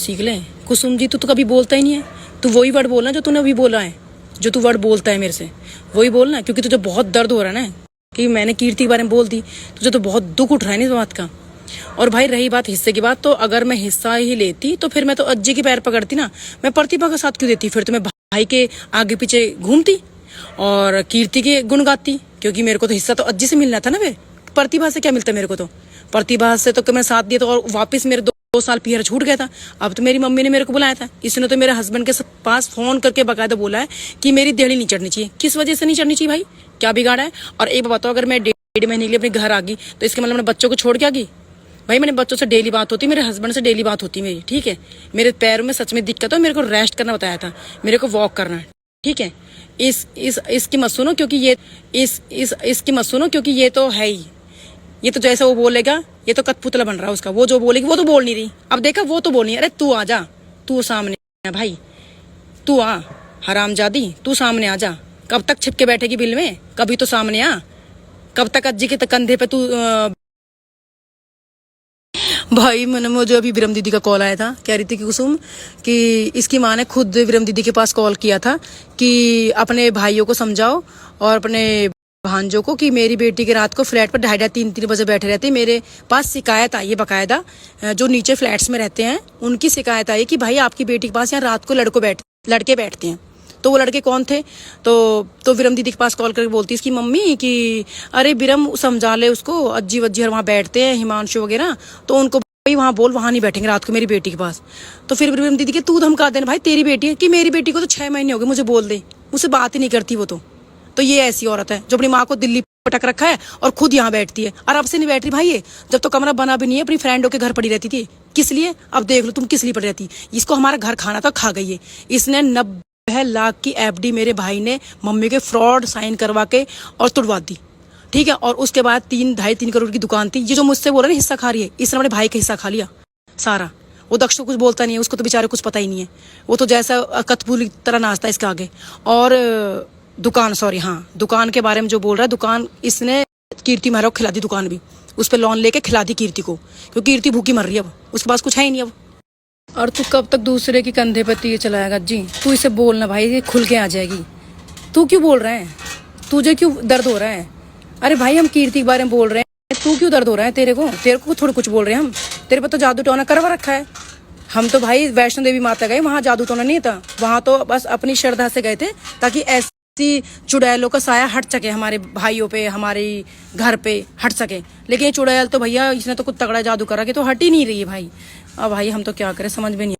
सीख ले। कुसुम जी, तू तो कभी बोलता ही नहीं है। तू वही वर्ड बोलना जो तूने अभी बोला है, जो तू वर्ड बोलता है मेरे से वही बोलना, क्योंकि तुझे बहुत दर्द हो रहा है ना कि मैंने कीर्ति के बारे में बोल दी। तुझे तो बहुत दुख उठ रहा है ना इस बात का। और भाई रही बात हिस्से की बात, तो अगर मैं हिस्सा ही लेती तो फिर मैं तो अज्जी के पैर पकड़ती ना। मैं प्रतिभा का साथ क्यों देती? फिर तो मैं भाई के आगे पीछे घूमती और कीर्ति के गुण गाती, क्योंकि मेरे को तो हिस्सा तो अज्जी से मिलना था ना। वे प्रतिभा से क्या मिलता मेरे को? तो प्रतिभा से तो मैं साथ दिया तो और वापस मेरे 2 साल पीछे छूट गया था। अब तो मेरी मम्मी ने मेरे को बुलाया था, इसने तो मेरे हस्बैंड के पास फोन करके बकायदा बोला है कि मेरी देहड़ी नहीं चढ़नी चाहिए। किस वजह से नहीं चढ़नी चाहिए भाई? क्या बिगाड़ा है? और एक बात बताओ, अगर मैं 1.5 महीने के लिए अपने घर आ गई तो इसके मतलब मैं बच्चों को छोड़ के आ गई? भाई मैंने बच्चों से डेली बात होती, मेरे हस्बैंड से डेली बात होती मेरी, ठीक है। मेरे पैरों में सच में दिक्कत है, मेरे को रेस्ट करना बताया था, मेरे को वॉक करना है, ठीक है। इसकी मत सुनो, क्योंकि ये इसकी मत सुनो, क्योंकि ये तो है ही, ये तो जैसा वो बोलेगा ये तो कठपुतला बन रहा है उसका। वो जो बोलेगी वो तो बोल नहीं रही। अब देखा, वो तो बोल नहीं। अरे तू आ जा, तू सामने आ भाई, तू आ हरामजादी, तू सामने आ जा। कब तक छिपके बैठेगी बिल में? कभी तो सामने आ। कब तक अज्जी के कंधे पे तू भाई मुझे अभी विरम दीदी का कॉल आया था, कह रही थी कि कुसुम कि इसकी माँ ने खुद विरम दीदी के पास कॉल किया था कि अपने भाइयों को समझाओ और अपने भांजों को कि मेरी बेटी के रात को फ्लैट पर 2:30-3 बजे बैठे रहते। मेरे पास शिकायत आई है बकायदा, जो नीचे फ्लैट्स में रहते हैं उनकी शिकायत आई कि भाई आपकी बेटी के पास यहाँ रात को लड़के बैठते हैं। तो वो लड़के कौन थे? तो विरम दीदी के पास कॉल करके बोलती इसकी मम्मी कि अरे विरम समझा ले उसको, अज्जी वज्जी वहाँ बैठते हैं, हिमांशु वगैरह, तो उनको भाई वहाँ बोल, वहाँ नहीं बैठेंगे रात को मेरी बेटी के पास। तो फिर विरम दीदी के तू धमका देना, भाई तेरी बेटी है कि मेरी बेटी को तो 6 महीने हो गए मुझे बोल दे, मुझसे बात ही नहीं करती वो तो ये ऐसी औरत है जो अपनी माँ को दिल्ली पटक रखा है और खुद यहाँ बैठती है। और अब से नहीं बैठ रही भाई ये, जब तो कमरा बना भी नहीं है अपनी फ्रेंडों के घर पड़ी रहती थी। किस लिए? अब देख लो तुम किस लिए पड़ी रहती। इसको हमारा घर खाना था, खा गई है। इसने 90 लाख की एफडी मेरे भाई ने मम्मी के फ्रॉड साइन करवा के और तुड़वा दी, ठीक है। और उसके बाद 3-2.5-3 करोड़ की दुकान थी। ये जो मुझसे बोल रहे हिस्सा खा रही है, इसने अपने भाई का हिस्सा खा लिया सारा। वो दक्ष तो कुछ बोलता नहीं है, उसको तो बेचारे कुछ पता ही नहीं है। वो तो जैसा कठपुतली तरह नाचता है इसके आगे। और दुकान के बारे में जो बोल रहा है, दुकान इसने कीर्ति महाराज को खिला दी, दुकान भी उस पर लोन लेके खिला दी कीर्ति को, क्योंकि कीर्ति भूखी मर रही है, अब उसके पास कुछ है ही नहीं अब। और तू कब तक दूसरे के कंधे पर तीर चलाएगा जी? तू इसे बोलना भाई, ये खुल के आ जाएगी। तू क्यों बोल रहा है? तुझे क्यों दर्द हो रहा है? अरे भाई हम कीर्ति के बारे में बोल रहे हैं, तू क्यों दर्द हो रहा है? तेरे को थोड़ा कुछ बोल रहे हैं हम। तेरे पर तो जादू टोना करवा रखा है। हम तो भाई वैष्णो देवी माता गए, वहां जादू टोना नहीं था, वहां तो बस अपनी श्रद्धा से गए थे ताकि ऐसी चुड़ैलों का साया हट सके हमारे भाइयों पे, हमारे घर पे हट सके। लेकिन ये चुड़ैल तो भैया इसने तो कुछ तगड़ा जादू करा कि तो हट ही नहीं रही है भाई। अब भाई हम तो क्या करें, समझ में नहीं।